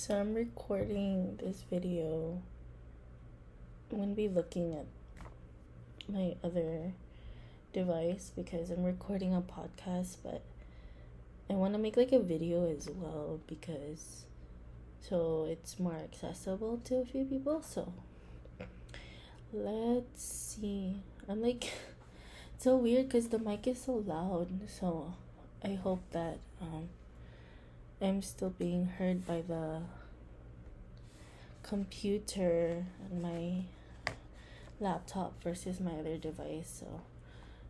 So I'm recording this video. I'm going to be looking at my other device because I'm recording a podcast, but I want to make like a video as well because so it's more accessible to a few people. So let's see. I'm like it's so weird because the mic is so loud. So I hope that I'm still being heard by the computer and my laptop versus my other device. So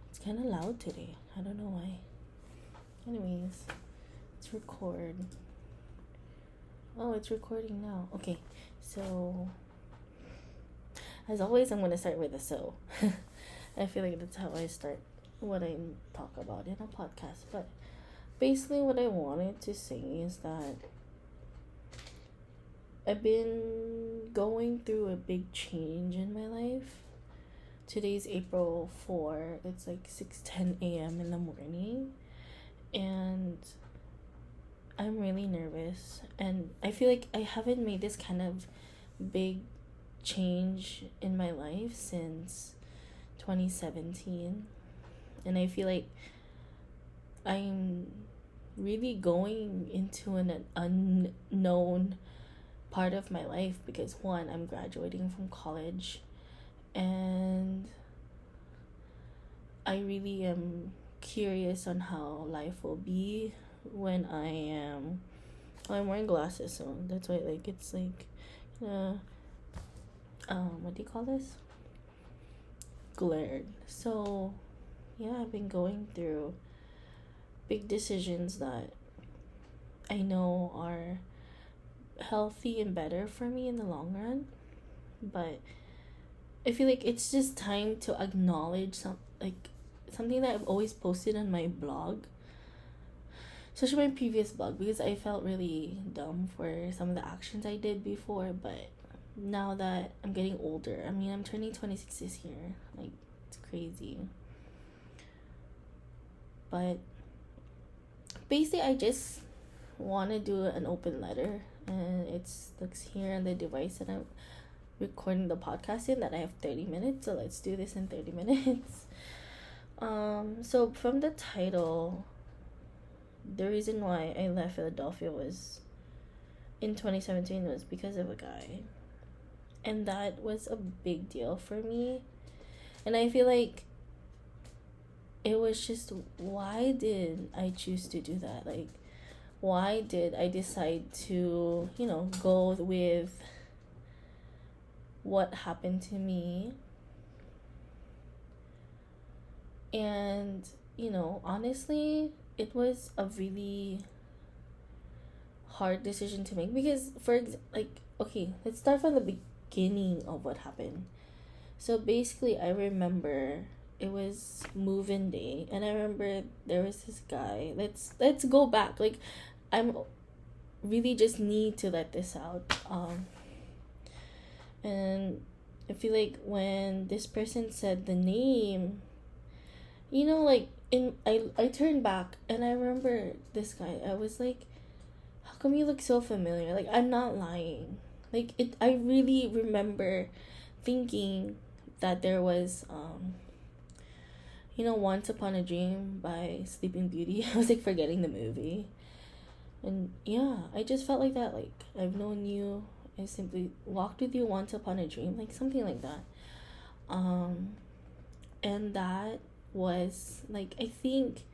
it's kind of loud today. I don't know why. Anyways, let's record. Oh, it's recording now. Okay, so as always, I'm gonna start with a so. I feel like that's how I start what I talk about in a podcast. But basically, what I wanted to say is that I've been going through a big change in my life. Today's April 4. It's like 6:10 a.m. in the morning. And I'm really nervous. And I feel like I haven't made this kind of big change in my life since 2017. And I feel like I'm really going into an unknown part of my life because one, I'm graduating from college and I really am curious on how life will be when I'm wearing glasses, so that's why like it's like what do you call this, glared. So yeah, I've been going through big decisions that I know are healthy and better for me in the long run, but I feel like it's just time to acknowledge something that I've always posted on my blog, especially my previous blog, because I felt really dumb for some of the actions I did before. But now that I'm getting older, I mean, I'm turning 26 this year, like it's crazy, but basically I just want to do an open letter, and it's looks here on the device that I'm recording the podcast in, that I have 30 minutes, so let's do this in 30 minutes. So from the title, the reason why I left Philadelphia was in 2017 was because of a guy, and that was a big deal for me. And I feel like it was just, why did I choose to do that? Like, why did I decide to, go with what happened to me? And, honestly, it was a really hard decision to make because, okay, let's start from the beginning of what happened. So basically, I remember it was move-in day, and I remember there was this guy. Let's go back. Like, I'm really just need to let this out. And I feel like when this person said the name, I turned back and I remember this guy. I was like, how come you look so familiar? Like, I'm not lying. Like, I really remember thinking that there was Once Upon a Dream by Sleeping Beauty. I was like forgetting the movie. And yeah, I just felt like that. Like, I've known you. I simply walked with you once upon a dream. Like, something like that. And that was, like, I think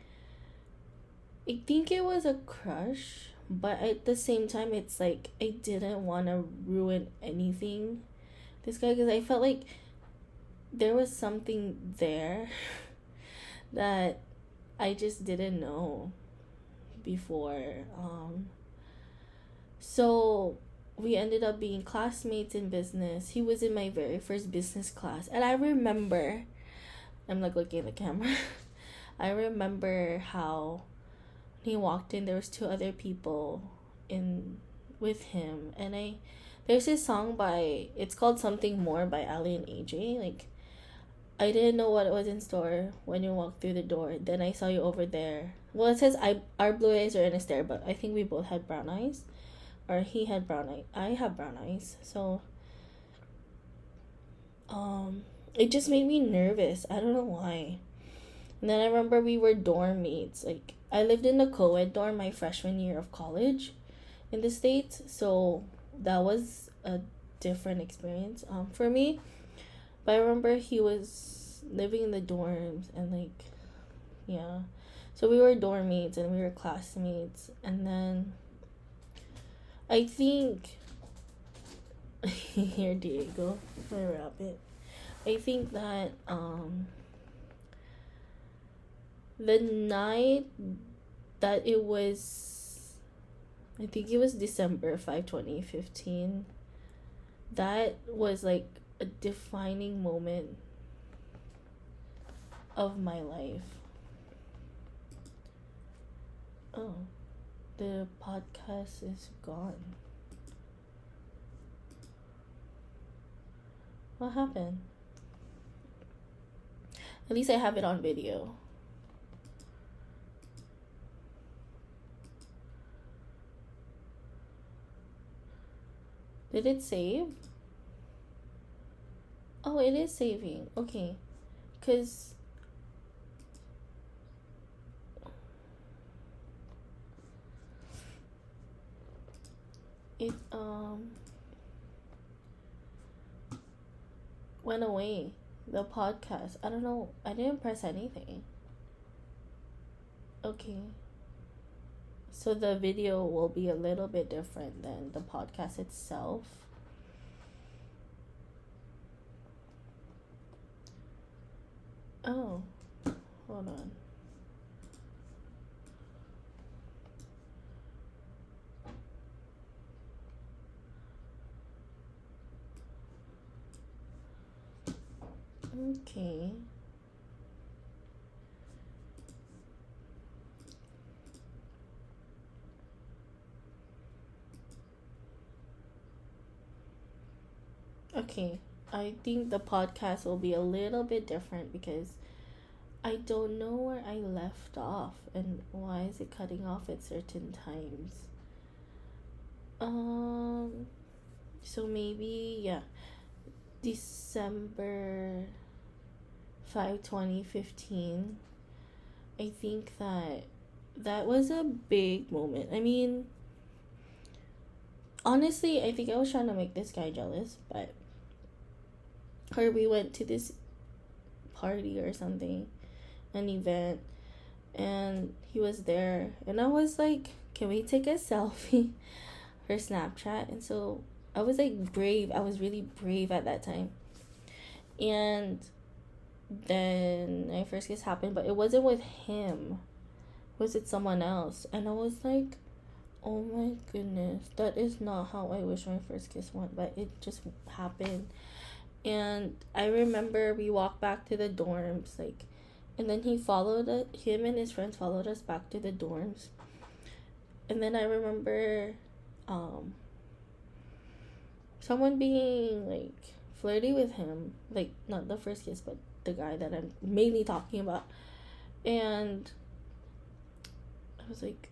it was a crush. But at the same time, it's like, I didn't want to ruin anything. This guy, because I felt like there was something there that I just didn't know before. So we ended up being classmates in business. He was in my very first business class, and I remember, I'm like looking at the camera. I remember how when he walked in, there was 2 other people in with him, and there's this song it's called Something More by Ali and AJ. Like, I didn't know what was in store when you walked through the door. Then I saw you over there. Well, it says our blue eyes are in a stare, but I think we both had brown eyes. or he had brown eye. I have brown eyes, so it just made me nervous. I don't know why. And then I remember we were dorm mates. Like, I lived in a co-ed dorm my freshman year of college in the States, so that was a different experience for me. But I remember he was living in the dorms, and like, yeah, so we were dorm mates and we were classmates. And then I think here Diego, my rabbit, I think that the night that it was, I think it was December 5, 2015, that was like a defining moment of my life. Oh, the podcast is gone. What happened? At least I have it on video. Did it save? Oh, it is saving. Okay. Because it went away. The podcast. I don't know. I didn't press anything. Okay. So the video will be a little bit different than the podcast itself. Oh, hold on. Okay. Okay. I think the podcast will be a little bit different because I don't know where I left off and why is it cutting off at certain times. So maybe, yeah, December 5, 2015. I think that was a big moment. I mean, honestly, I think I was trying to make this guy jealous, but we went to this party or something, an event, and he was there, and I was like, can we take a selfie for Snapchat? And so I was like brave. I was really brave at that time. And then my first kiss happened, but it wasn't with him. It was with someone else. And I was like, oh my goodness, that is not how I wish my first kiss went, but it just happened. And I remember we walked back to the dorms, like, and then him and his friends followed us back to the dorms. And then I remember someone being like flirty with him, like not the first kiss, but the guy that I'm mainly talking about. And I was like,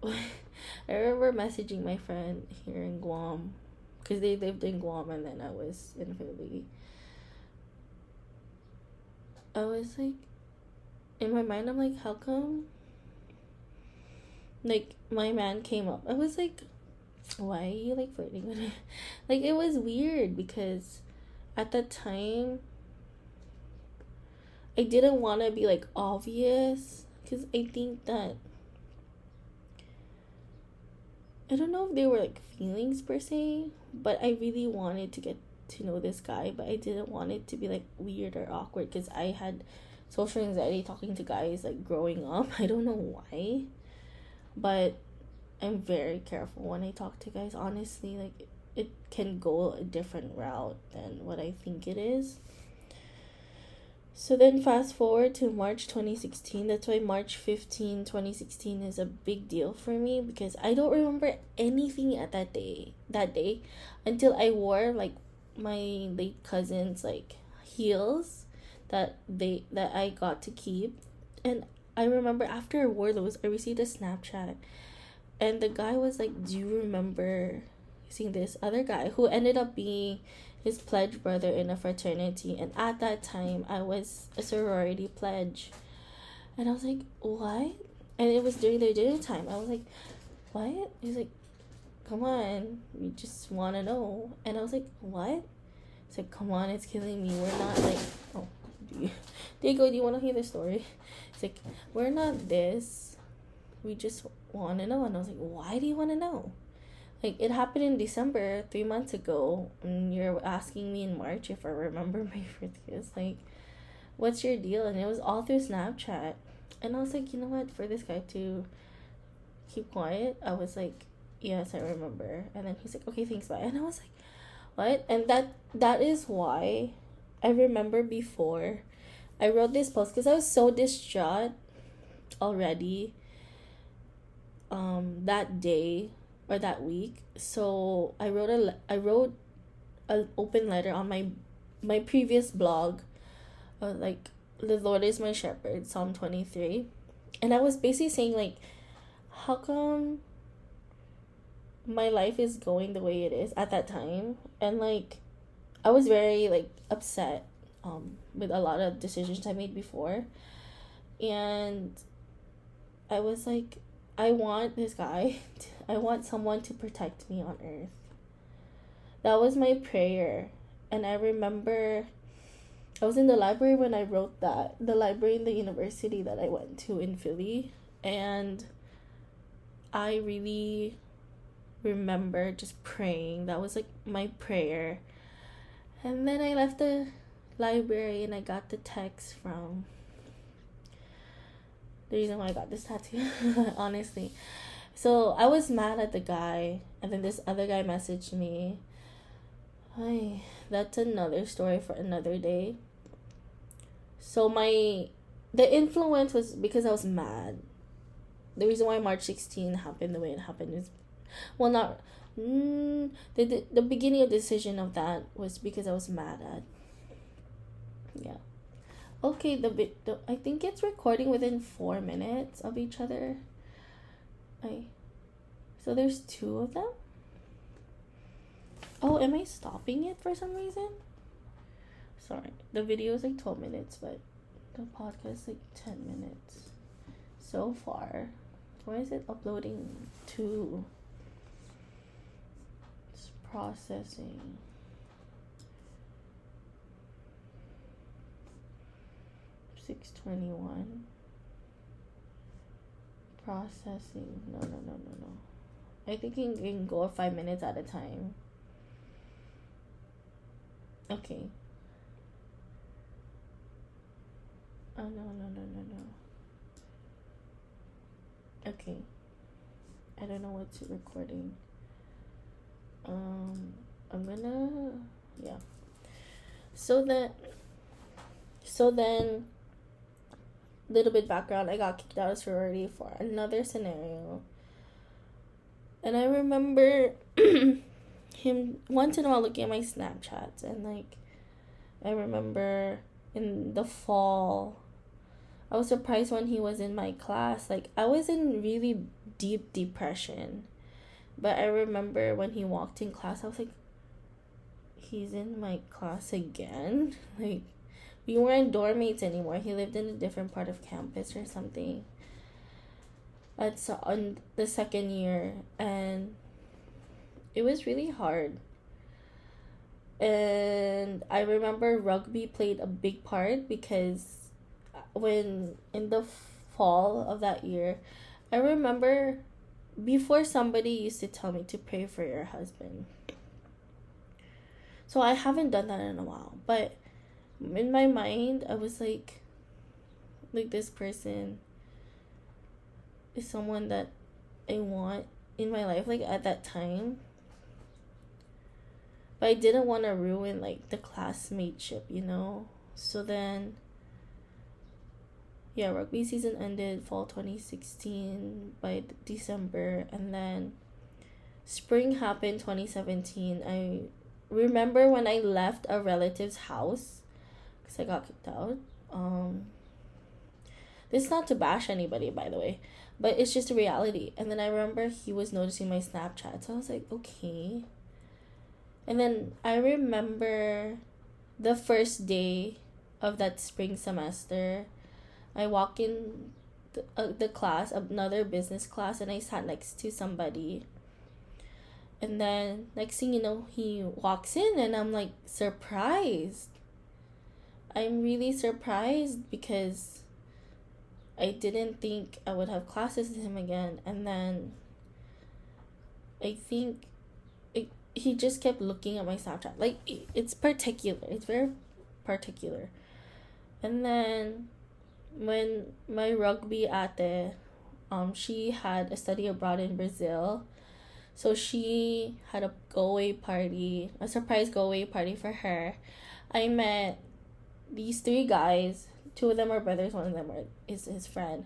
I remember messaging my friend here in Guam, because they lived in Guam and then I was in Philly. I was like, in my mind, I'm like, how come? Like, my man came up. I was like, why are you like flirting with me? Like, it was weird because at that time I didn't want to be like obvious, because I think that, I don't know if they were like feelings per se, but I really wanted to get to know this guy, but I didn't want it to be like weird or awkward because I had social anxiety talking to guys like growing up. I don't know why, but I'm very careful when I talk to guys. Honestly, like, it can go a different route than what I think it is. So then fast forward to March 2016. That's why March 15, 2016 is a big deal for me, because I don't remember anything at that day until I wore like my late cousin's like heels that I got to keep. And I remember after I wore those, I received a Snapchat And the guy was like, do you remember seeing this other guy who ended up being his pledge brother in a fraternity? And at that time, I was a sorority pledge. And I was like, what? And it was during their dinner time. I was like, what? He's like, come on, we just want to know. And I was like, what? It's like, come on, it's killing me. We're not like, oh, Diego, do you want to hear the story? It's like, we're not this. We just want to know. And I was like, why do you want to know? Like, it happened in December, 3 months ago. And you're asking me in March if I remember my birthday. It's like, what's your deal? And it was all through Snapchat. And I was like, you know what? For this guy to keep quiet, I was like, yes, I remember. And then he's like, okay, thanks, bye. And I was like, what? And that is why I remember before I wrote this post, because I was so distraught already that day or that week. So I wrote an open letter on my previous blog, like, the Lord is my shepherd, Psalm 23. And I was basically saying, like, how come my life is going the way it is at that time? And, like, I was very, like, upset with a lot of decisions I made before. And I was like, I want this guy. I want someone to protect me on earth. That was my prayer. And I remember I was in the library when I wrote that. The library in the university that I went to in Philly. And I really remember just praying. That was like my prayer. And then I left the library and I got the text from the reason why I got this tattoo, honestly. So I was mad at the guy, and then this other guy messaged me. Ay, that's another story for another day. So the influence was because I was mad. The reason why March 16 happened the way it happened is, well, not the beginning of the decision of that was because I was mad at. Yeah. Okay, I think it's recording within 4 minutes of each other. So there's 2 of them. Oh, am I stopping it for some reason? Sorry, the video is like 12 minutes, but the podcast is like 10 minutes so far. Why is it uploading to? It's processing. $6:21. Processing. No. I think you can go 5 minutes at a time. Okay. Oh, no. Okay. I don't know what's recording. I'm gonna, yeah. So then, little bit background, I got kicked out of sorority for another scenario. And I remember him once in a while looking at my Snapchats, and like, I remember in the fall, I was surprised when he was in my class. Like, I was in really deep depression, but I remember when he walked in class, I was like, he's in my class again? Like, we weren't dorm mates anymore. He lived in a different part of campus or something. That's on the second year, and it was really hard. And I remember rugby played a big part, because when in the fall of that year, I remember before somebody used to tell me to pray for your husband. So I haven't done that in a while, but in my mind, I was like this person is someone that I want in my life, like, at that time. But I didn't want to ruin, like, the classmateship, you know? So then, yeah, rugby season ended fall 2016 by December. And then spring happened 2017. I remember when I left a relative's house, because I got kicked out. This is not to bash anybody, by the way. but it's just a reality. And then I remember he was noticing my Snapchat, so I was like, okay. And then I remember the first day of that spring semester, I walk in the class, another business class, and I sat next to somebody. And then next thing you know, he walks in, and I'm like surprised. I'm really surprised because I didn't think I would have classes with him again. And then I think he just kept looking at my Snapchat. Like, it's particular. It's very particular. And then when my rugby ate, she had a study abroad in Brazil. So she had a surprise go away party for her. I met these 3 guys. 2 of them are brothers, one of them is his friend.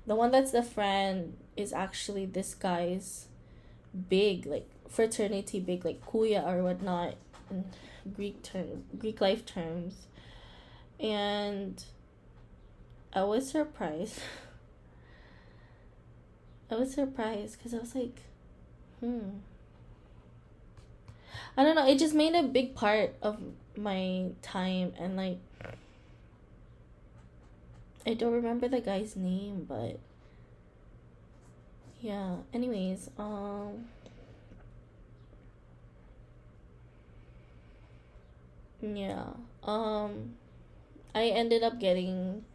The one that's the friend is actually this guy's big, like, fraternity big, like kuya or whatnot in Greek life terms. And I was surprised. Because I was like, I don't know, it just made a big part of my time. And like, I don't remember the guy's name, but yeah, anyways, yeah, I ended up getting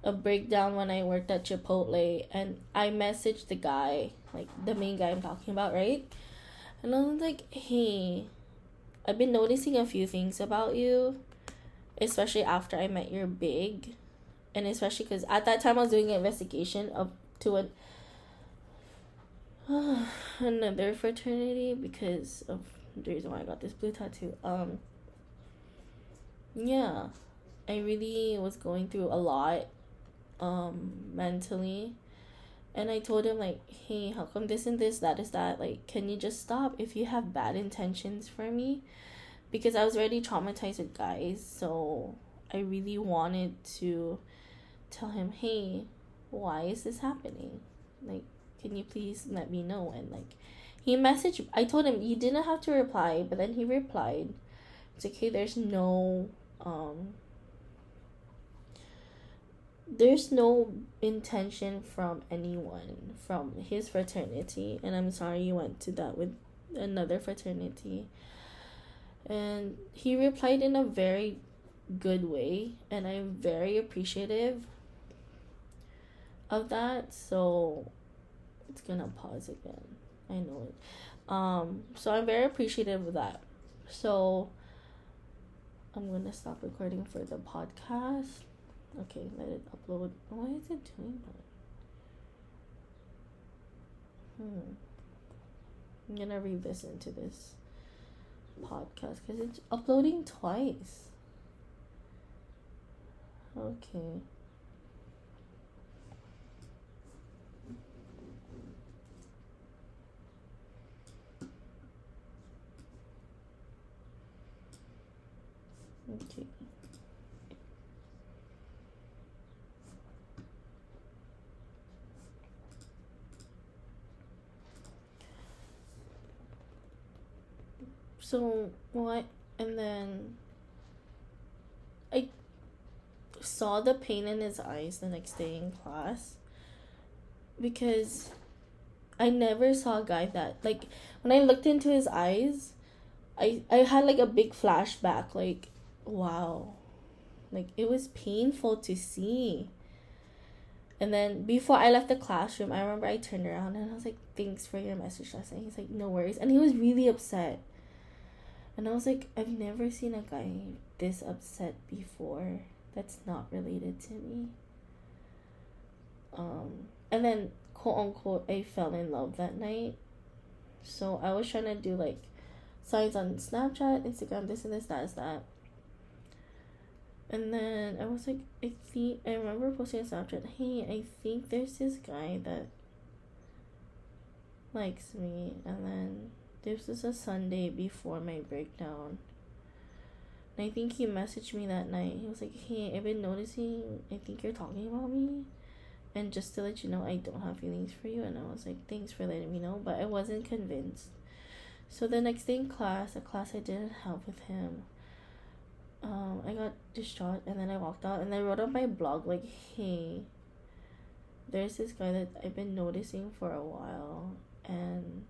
a breakdown when I worked at Chipotle, and I messaged the guy, like the main guy I'm talking about, right? And I was like, hey, I've been noticing a few things about you, especially after I met your big, and especially because at that time I was doing an investigation to another fraternity because of the reason why I got this blue tattoo. Yeah, I really was going through a lot mentally, and I told him, like, hey, how come this and this, that is that, like, can you just stop if you have bad intentions for me? Because I was already traumatized with guys, so I really wanted to tell him, hey, why is this happening? Like, can you please let me know? And like, he messaged, I told him you didn't have to reply, but then he replied. It's like, hey, there's no intention from anyone from his fraternity, and I'm sorry you went to that with another fraternity. And he replied in a very good way, and I'm very appreciative of that. So it's gonna pause again, I know it. So I'm very appreciative of that. So I'm gonna stop recording for the podcast. Okay, let it upload. Why is it doing that? I'm gonna re-listen to this podcast because it's uploading twice. Okay. Okay. So what? And then I saw the pain in his eyes the next day in class, because I never saw a guy that, like, when I looked into his eyes, I had like a big flashback, like, wow, like, it was painful to see. And then before I left the classroom, I remember I turned around and I was like, thanks for your message last night. He's like, no worries. And he was really upset. And I was like, I've never seen a guy this upset before that's not related to me. And then, quote unquote, I fell in love that night. So I was trying to do like signs on Snapchat, Instagram, this and this, that is that. And then I was like, I remember posting on Snapchat, hey, I think there's this guy that likes me. And then this was a Sunday before my breakdown. And I think he messaged me that night. He was like, hey, I've been noticing, I think you're talking about me. and just to let you know, I don't have feelings for you. And I was like, thanks for letting me know, but I wasn't convinced. So the next day in class, a class I didn't have with him, I got distraught, and then I walked out, and I wrote on my blog, like, hey, there's this guy that I've been noticing for a while, and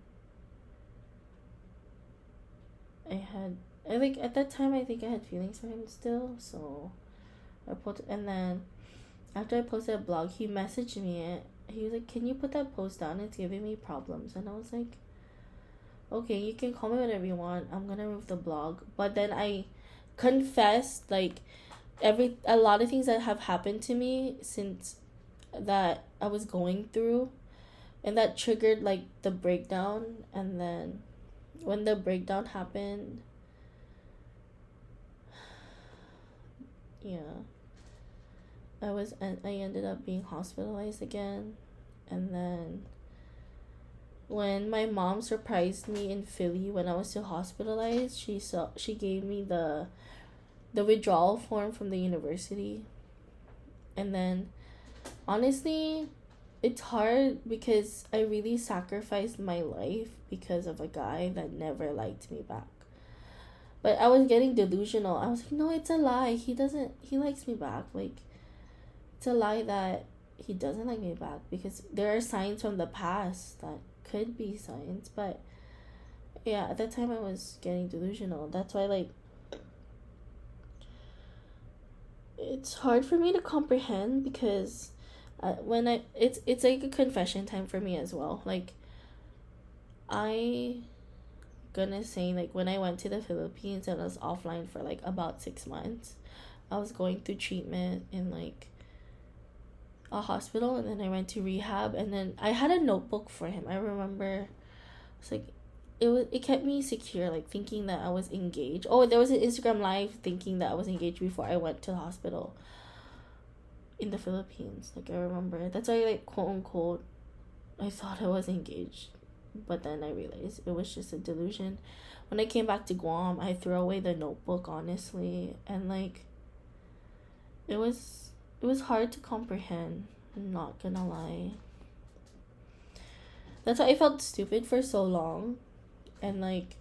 at that time, I think I had feelings for him still, so I put, and then after I posted a blog, he messaged me, he was like, can you put that post down? It's giving me problems. And I was like, okay, you can call me whatever you want, I'm gonna remove the blog. But then I confessed, like, a lot of things that have happened to me since that I was going through, and that triggered, like, the breakdown. And then when the breakdown happened, yeah, I ended up being hospitalized again. And then when my mom surprised me in Philly when I was still hospitalized, she gave me the withdrawal form from the university. And then honestly, it's hard because I really sacrificed my life because of a guy that never liked me back. But I was getting delusional. I was like, no, it's a lie. He likes me back. Like, it's a lie that he doesn't like me back, because there are signs from the past that could be signs. But yeah, at that time I was getting delusional. That's why, like, it's hard for me to comprehend, because it's like a confession time for me as well. Like, I gonna say, like, when I went to the Philippines and I was offline for like about 6 months, I was going through treatment in like a hospital, and then I went to rehab, and then I had a notebook for him. I remember it's like it kept me secure, like, thinking that I was engaged. Oh, there was an Instagram live thinking that I was engaged before I went to the hospital in the Philippines. Like, I remember that's why, like, quote unquote, I thought I was engaged, but then I realized it was just a delusion. When I came back to Guam, I threw away the notebook, honestly, and like it was hard to comprehend, I'm not gonna lie. That's why I felt stupid for so long. And like,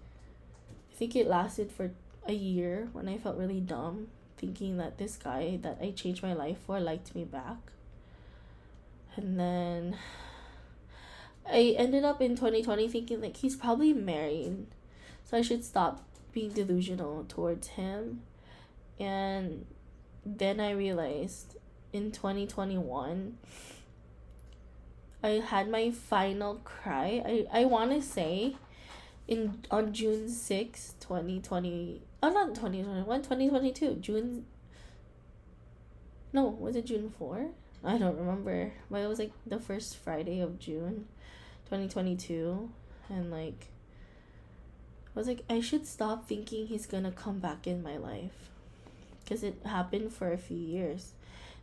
I think it lasted for a year when I felt really dumb, thinking that this guy that I changed my life for liked me back. And then I ended up in 2020 thinking, like, he's probably married, so I should stop being delusional towards him. And then I realized in 2021, I had my final cry. I want to say on June 6th, 2020. Oh, not 2021, 2022. Was it June 4? I don't remember. But it was like the first Friday of June 2022. And like, I was like, I should stop thinking he's gonna come back in my life. Because it happened for a few years.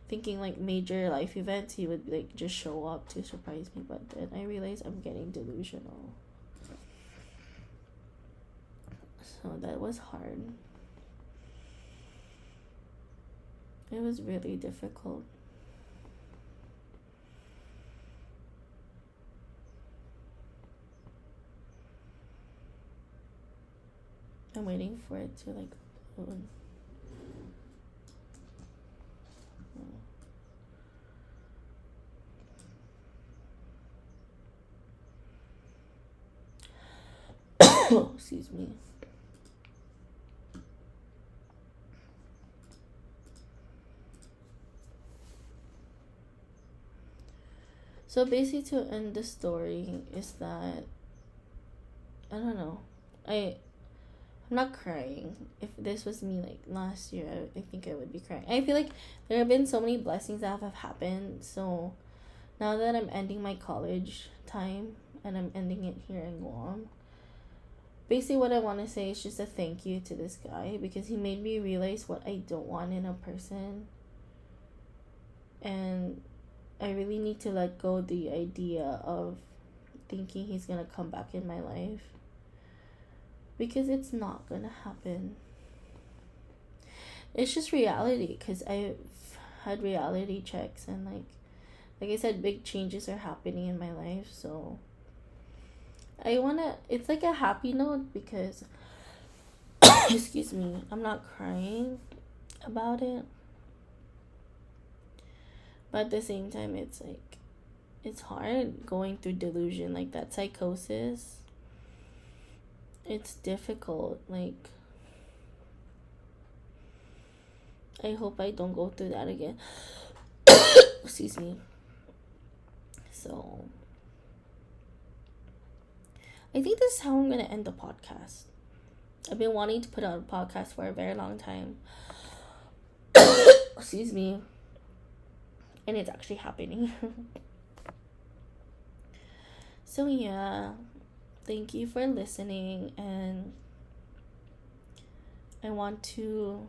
Thinking like major life events, he would like just show up to surprise me. But then I realized I'm getting delusional. So that was hard. It was really difficult. I'm waiting for it to like open. Excuse me. So basically, to end the story is that I don't know. I'm not crying. If this was me like last year, I think I would be crying. I feel like there have been so many blessings that have happened. So now that I'm ending my college time and I'm ending it here in Guam, basically what I want to say is just a thank you to this guy, because he made me realize what I don't want in a person. And I really need to let go of the idea of thinking he's gonna come back in my life, because it's not gonna happen. It's just reality, because I've had reality checks, and like like I said, big changes are happening in my life, so it's like a happy note because excuse me, I'm not crying about it, but at the same time it's like it's hard going through delusion, like that psychosis. It's difficult. Like, I hope I don't go through that again. Excuse me. So I think this is how I'm gonna end the podcast. I've been wanting to put out a podcast for a very long time. Excuse me. And it's actually happening. So yeah, thank you for listening, and I want to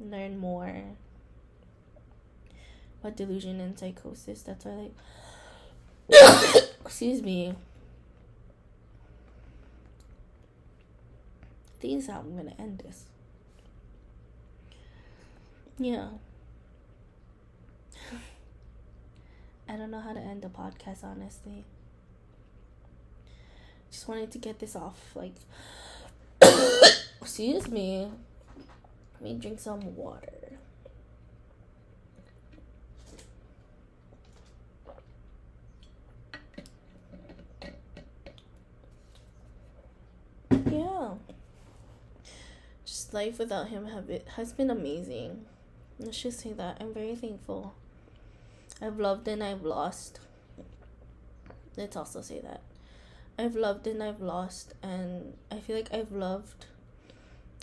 learn more about delusion and psychosis. That's why, like, excuse me. I think this is how I'm gonna end this. Yeah. I don't know how to end a podcast, honestly. Just wanted to get this off, like, excuse me. Let me drink some water. Yeah. Just life without him has been amazing. Let's just say that. I'm very thankful. I've loved and I've lost. Let's also say that. I've loved and I've lost, and I feel like I've loved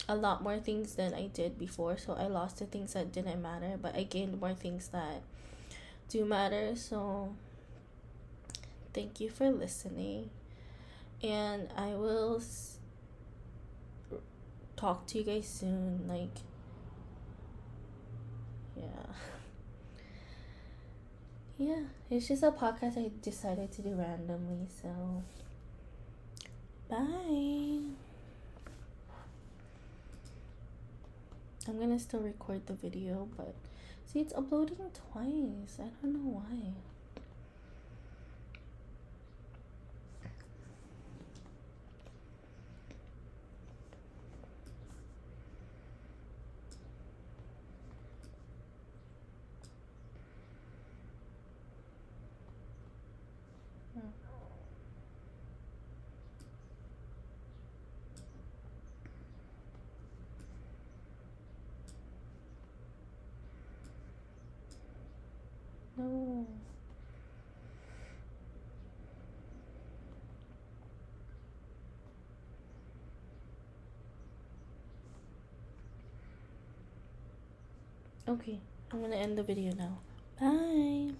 a lot more things than I did before. So I lost the things that didn't matter, but I gained more things that do matter. So thank you for listening, and I will talk to you guys soon. Like, yeah, it's just a podcast I decided to do randomly. So bye. I'm gonna still record the video, but see, it's uploading twice. I don't know why. No. Okay, I'm gonna end the video now. Bye.